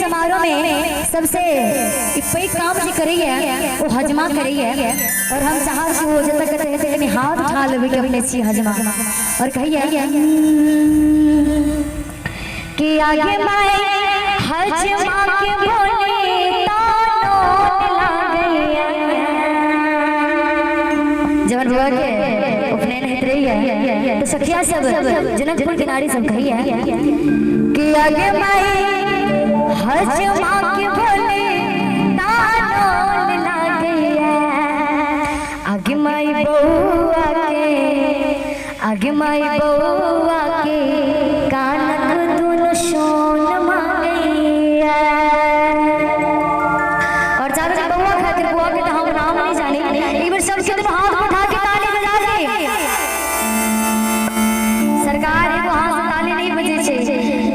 समारोह में सबसे पैघ काम जे करैया वो हजमा करैया और हम चाहब कि वो जतक कहते हैं हाथ उठा लेबे के अपने छी हजमा और कहिए कि आगे माए हजमा के बोले तानो लागैया जवन बुआ के उपनयन हित रही है तो सखिया सब जनकपुर की नारी सब कहिए कि आगे माए हजमा के बोले तानो लागैया आगे माई बउआ के कानक दुनो सोन मांगैया और चारों जन बउआ खातिर बुआ के तो हम नाम नहीं जाने एक बार सब के हाथ उठा के ताली बजा दे सरकार एगो हाथ से ताली नहीं बजे छे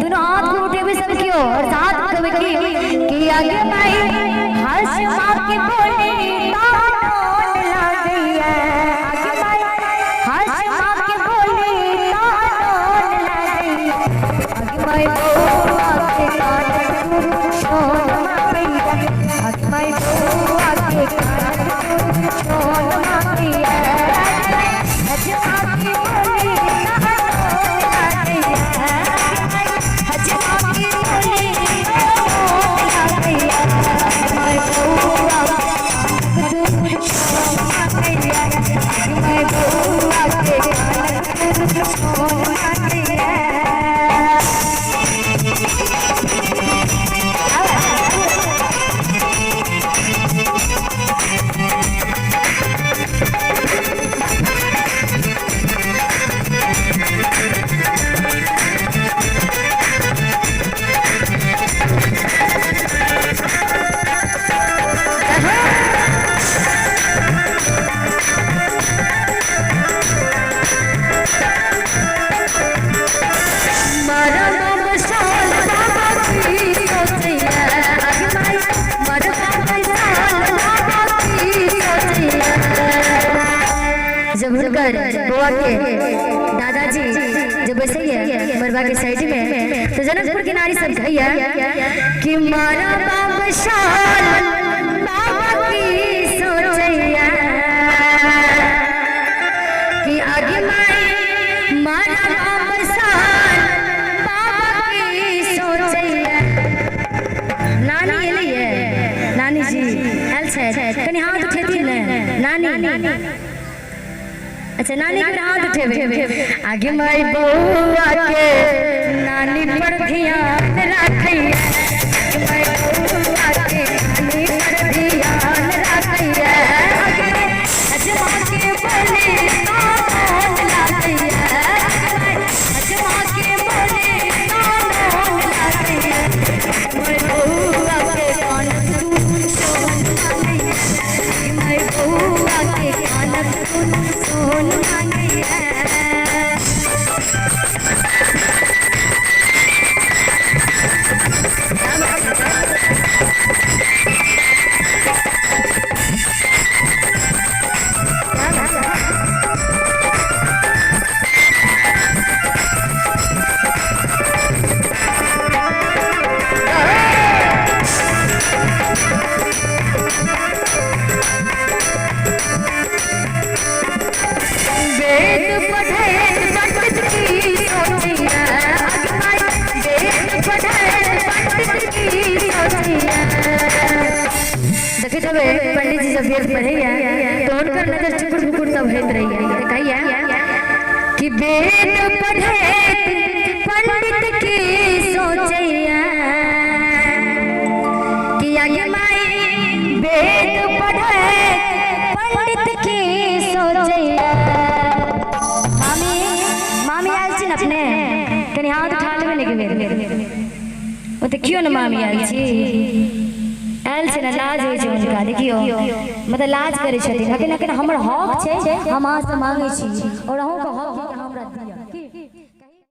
दोनों हाथ को उठेबे सब कियो और साथ कहबे कि आगे माई हजमा के बोले तानो लागैया आगे माई हजमा के बोले तानो लागैया आगे माई बउआ के कानक दुनो सोन मांगैया आगे माई बउआ के कानक दुनो सोन मांगैया हजमा के बोले बुआ के दादाजी जब ऐसे ही है मरवा के साइड में तो जनकपुर की नारी सब कहिया कि मारा बाबा शाल बाबा की सोचैया कि आगे माई मारा बाबा शाल बाबा की सोचैया नानी एलिए नानी जी एल छै कनी हाथ उठेती ने नानी अच्छा नानी के हाथ उठेबे आगे माई बउआ के नानी पर ध्यान रखैया माई बउआ के नानी पर ध्यान रखैया हजमा के बोले तानो लागैया हजमा के बोले तानो लागैया माई बउआ के कानक दुनो सोन मांगैया माई बउआ के कानक दुनो सोन मांगैया पंडित जी जब वेद पढ़े तो उनकर नजर चुकुर मुकुर तब होत रही कहिया कि वेद पढ़े पंडित की सोचैया कि आगे माई वेद पढ़े पंडित की सोचैया मामी आयल छी अपने कनी हाथ उठा लेबे ने ओ त क्यों न मामी आयल छी आयल से ना लाज हो छै उनका देखियो मतलब लाज करे छथिन लेकिन हमर हक छै हम अहाँ से मांगे छी और अहूँ के हक हमरा